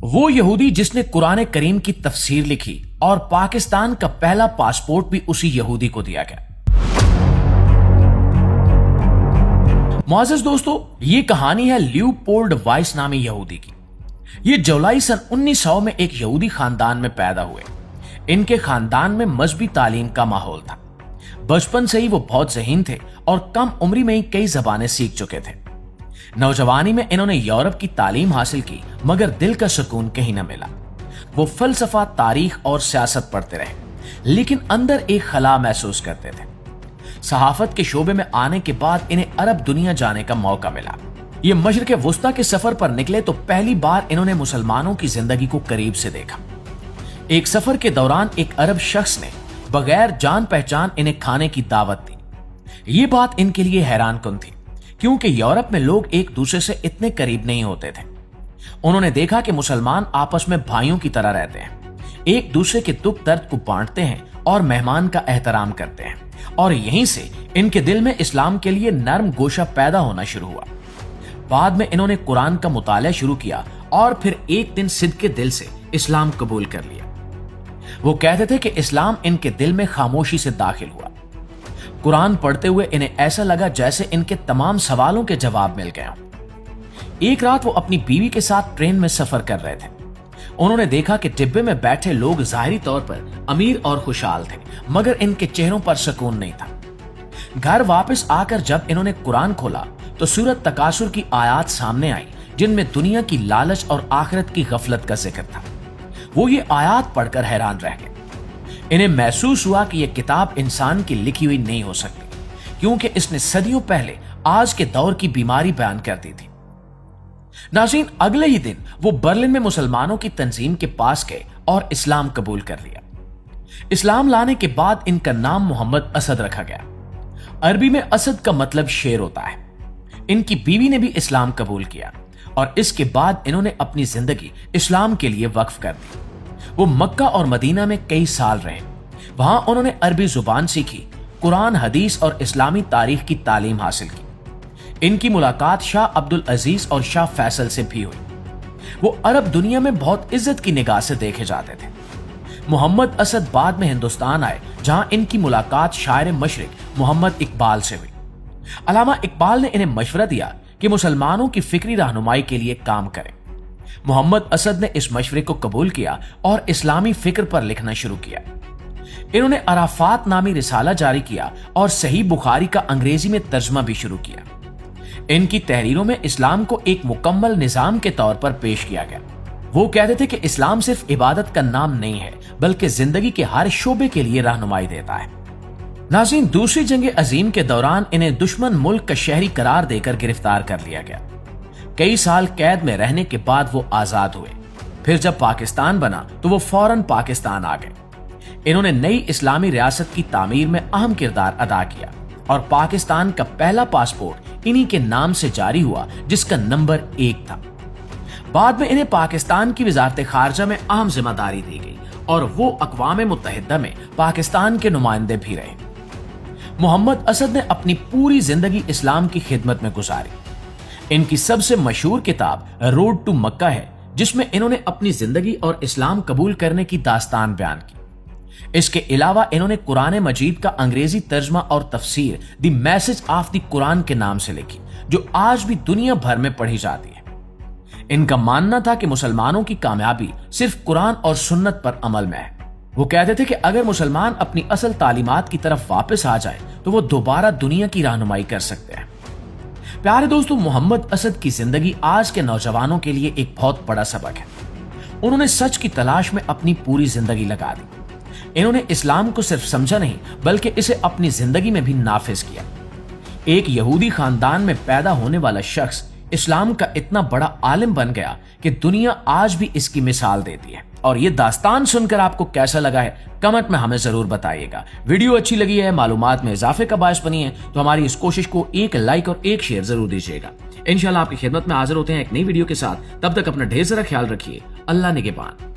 وہ یہودی جس نے قرآن کریم کی تفسیر لکھی اور پاکستان کا پہلا پاسپورٹ بھی اسی یہودی کو دیا گیا۔ معزز دوستو، یہ کہانی ہے لیوپولڈ وائس نامی یہودی کی۔ یہ جولائی سن 1900 میں ایک یہودی خاندان میں پیدا ہوئے۔ ان کے خاندان میں مذہبی تعلیم کا ماحول تھا۔ بچپن سے ہی وہ بہت ذہین تھے اور کم عمری میں ہی کئی زبانیں سیکھ چکے تھے۔ نوجوانی میں انہوں نے یورپ کی تعلیم حاصل کی، مگر دل کا سکون کہیں نہ ملا۔ وہ فلسفہ، تاریخ اور سیاست پڑھتے رہے، لیکن اندر ایک خلا محسوس کرتے تھے۔ صحافت کے شعبے میں آنے کے بعد انہیں عرب دنیا جانے کا موقع ملا۔ یہ مشرق وسطیٰ کے سفر پر نکلے تو پہلی بار انہوں نے مسلمانوں کی زندگی کو قریب سے دیکھا۔ ایک سفر کے دوران ایک عرب شخص نے بغیر جان پہچان انہیں کھانے کی دعوت دی۔ یہ بات ان کے لیے حیران کن تھی، کیونکہ یورپ میں لوگ ایک دوسرے سے اتنے قریب نہیں ہوتے تھے۔ انہوں نے دیکھا کہ مسلمان آپس میں بھائیوں کی طرح رہتے ہیں، ایک دوسرے کے دکھ درد کو بانٹتے ہیں اور مہمان کا احترام کرتے ہیں، اور یہیں سے ان کے دل میں اسلام کے لیے نرم گوشہ پیدا ہونا شروع ہوا۔ بعد میں انہوں نے قرآن کا مطالعہ شروع کیا اور پھر ایک دن صدقے دل سے اسلام قبول کر لیا۔ وہ کہتے تھے کہ اسلام ان کے دل میں خاموشی سے داخل ہوا۔ قرآن پڑھتے ہوئے انہیں ایسا لگا جیسے ان کے تمام سوالوں کے جواب مل گئے ہوں۔ ایک رات وہ اپنی بیوی کے ساتھ ٹرین میں سفر کر رہے تھے۔ انہوں نے دیکھا کہ ڈبے میں بیٹھے لوگ ظاہری طور پر امیر اور خوشحال تھے، مگر ان کے چہروں پر سکون نہیں تھا۔ گھر واپس آ کر جب انہوں نے قرآن کھولا تو سورۃ تکاثر کی آیات سامنے آئی، جن میں دنیا کی لالچ اور آخرت کی غفلت کا ذکر تھا۔ وہ یہ آیات پڑھ کر حیران رہ گئے۔ انہیں محسوس ہوا کہ یہ کتاب انسان کی لکھی ہوئی نہیں ہو سکتی، کیونکہ اس نے صدیوں پہلے آج کے دور کی بیماری بیان کر دی تھی۔ ناظرین، اگلے ہی دن وہ برلن میں مسلمانوں کی تنظیم کے پاس گئے اور اسلام قبول کر لیا۔ اسلام لانے کے بعد ان کا نام محمد اسد رکھا گیا۔ عربی میں اسد کا مطلب شیر ہوتا ہے۔ ان کی بیوی نے بھی اسلام قبول کیا اور اس کے بعد انہوں نے اپنی زندگی اسلام کے لیے وقف کر دی۔ وہ مکہ اور مدینہ میں کئی سال رہے۔ وہاں انہوں نے عربی زبان سیکھی، قرآن، حدیث اور اسلامی تاریخ کی تعلیم حاصل کی۔ ان کی ملاقات شاہ عبد العزیز اور شاہ فیصل سے بھی ہوئی۔ وہ عرب دنیا میں بہت عزت کی نگاہ سے دیکھے جاتے تھے۔ محمد اسد بعد میں ہندوستان آئے، جہاں ان کی ملاقات شاعر مشرق محمد اقبال سے ہوئی۔ علامہ اقبال نے انہیں مشورہ دیا کہ مسلمانوں کی فکری رہنمائی کے لیے کام کریں۔ محمد اسد نے اس مشورے کو قبول کیا اور اسلامی فکر پر لکھنا شروع کیا۔ انہوں نے عرافات نامی رسالہ جاری کیا اور صحیح بخاری کا انگریزی میں ترجمہ بھی شروع کیا۔ ان کی تحریروں میں اسلام کو ایک مکمل نظام کے طور پر پیش کیا گیا۔ وہ کہتے تھے کہ اسلام صرف عبادت کا نام نہیں ہے، بلکہ زندگی کے ہر شعبے کے لیے رہنمائی دیتا ہے۔ ناظرین، دوسری جنگ عظیم کے دوران انہیں دشمن ملک کا شہری قرار دے کر گرفتار کر لیا گیا۔ کئی سال قید میں رہنے کے بعد وہ آزاد ہوئے۔ پھر جب پاکستان بنا تو وہ فوراً پاکستان آ گئے۔ انہوں نے نئی اسلامی ریاست کی تعمیر میں اہم کردار ادا کیا اور پاکستان کا پہلا پاسپورٹ انہی کے نام سے جاری ہوا، جس کا نمبر 1 تھا۔ بعد میں انہیں پاکستان کی وزارت خارجہ میں اہم ذمہ داری دی گئی اور وہ اقوام متحدہ میں پاکستان کے نمائندے بھی رہے۔ محمد اسد نے اپنی پوری زندگی اسلام کی خدمت میں گزاری۔ ان کی سب سے مشہور کتاب روڈ ٹو مکہ ہے، جس میں انہوں نے اپنی زندگی اور اسلام قبول کرنے کی داستان بیان کی۔ اس کے علاوہ انہوں نے قرآن مجید کا انگریزی ترجمہ اور تفسیر دی میسج آف دی قرآن کے نام سے لکھی، جو آج بھی دنیا بھر میں پڑھی جاتی ہے۔ ان کا ماننا تھا کہ مسلمانوں کی کامیابی صرف قرآن اور سنت پر عمل میں ہے۔ وہ کہتے تھے کہ اگر مسلمان اپنی اصل تعلیمات کی طرف واپس آ جائے تو وہ دوبارہ دنیا کی رہنمائی کر سکتے ہیں۔ پیارے دوستو، محمد اسد کی زندگی آج کے نوجوانوں کے لیے ایک بہت بڑا سبق ہے۔ انہوں نے سچ کی تلاش میں اپنی پوری زندگی لگا دی۔ انہوں نے اسلام کو صرف سمجھا نہیں، بلکہ اسے اپنی زندگی میں بھی نافذ کیا۔ ایک یہودی خاندان میں پیدا ہونے والا شخص اسلام کا اتنا بڑا عالم بن گیا کہ دنیا آج بھی اس کی مثال دیتی ہے۔ اور یہ داستان سن کر آپ کو کیسا لگا ہے، کمنٹ میں ہمیں ضرور بتائیے گا۔ ویڈیو اچھی لگی ہے، معلومات میں اضافے کا باعث بنی ہے، تو ہماری اس کوشش کو ایک لائک اور ایک شیئر ضرور دیجیے گا۔ انشاءاللہ آپ کی خدمت میں حاضر ہوتے ہیں ایک نئی ویڈیو کے ساتھ۔ تب تک اپنا ڈھیر سارا خیال رکھیے۔ اللہ نگہبان۔